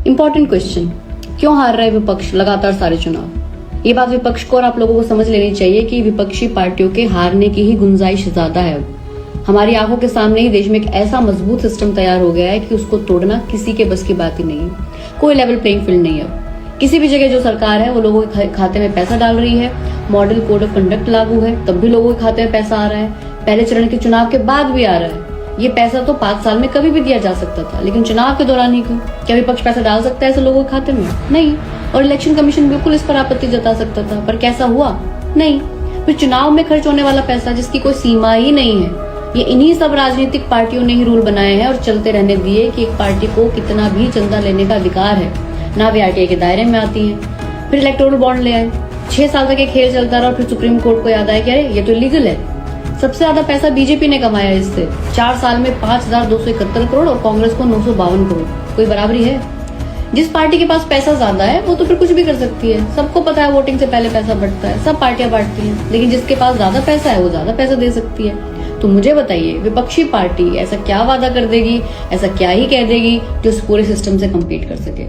Important question, क्यों हार रहा है विपक्ष लगातार सारे चुनाव? ये बात विपक्ष को और आप लोगों को समझ लेनी चाहिए कि विपक्षी पार्टियों के हारने की ही गुंजाइश ज्यादा है। हमारी आंखों के सामने ही देश में एक ऐसा मजबूत सिस्टम तैयार हो गया है कि उसको तोड़ना किसी के बस की बात ही नहीं है। कोई लेवल प्लेइंग फील्ड नहीं है। किसी भी जगह जो सरकार है वो लोगों के खाते में पैसा डाल रही है। मॉडल कोड ऑफ कंडक्ट लागू है, तब भी लोगों के खाते में पैसा आ रहा है। पहले चरण के चुनाव के बाद भी आ रहा है। ये पैसा तो 5 साल में कभी भी दिया जा सकता था, लेकिन चुनाव के दौरान ही क्यों? क्या विपक्ष पैसा डाल सकता है ऐसे लोगों के खाते में? नहीं। और इलेक्शन कमीशन बिल्कुल इस पर आपत्ति जता सकता था, पर कैसा हुआ? नहीं। फिर चुनाव में खर्च होने वाला पैसा जिसकी कोई सीमा ही नहीं है, ये इन्हीं सब राजनीतिक पार्टियों ने ही रूल बनाए हैं और चलते रहने दिए कि एक पार्टी को कितना भी चंदा लेने का अधिकार है, ना भी आरटीआई के दायरे में आती है। फिर इलेक्टोरल बॉन्ड ले आए, 6 साल तक ये खेल चलता रहा और फिर सुप्रीम कोर्ट को याद आया कि अरे ये तो इलीगल है। सबसे ज्यादा पैसा बीजेपी ने कमाया इससे, 4 साल में 5,271 करोड़ और कांग्रेस को 952 करोड़। कोई बराबरी है? जिस पार्टी के पास पैसा ज्यादा है वो तो फिर कुछ भी कर सकती है। सबको पता है वोटिंग से पहले पैसा बढ़ता है, सब पार्टियां बांटती हैं, लेकिन जिसके पास ज्यादा पैसा है वो ज्यादा पैसा दे सकती है। तो मुझे बताइए, विपक्षी पार्टी ऐसा क्या वादा कर देगी, ऐसा क्या ही कह देगी जो इस पूरे सिस्टम से कम्पीट कर सके?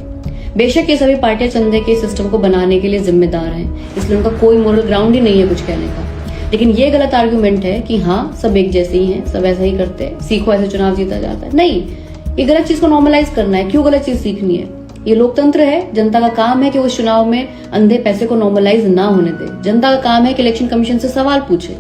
बेशक ये सभी पार्टियां चंदे के सिस्टम को बनाने के लिए जिम्मेदार हैं, इसलिए उनका कोई मोरल ग्राउंड ही नहीं है कुछ कहने का। लेकिन ये गलत आर्गुमेंट है कि हाँ सब एक जैसे ही हैं, सब ऐसा ही करते हैं, सीखो ऐसे चुनाव जीता जाता है। नहीं, ये गलत चीज को नॉर्मलाइज करना है। क्यों गलत चीज सीखनी है? ये लोकतंत्र है, जनता का काम है कि उस चुनाव में अंधे पैसे को नॉर्मलाइज ना होने दे। जनता का काम है कि इलेक्शन कमीशन से सवाल पूछे।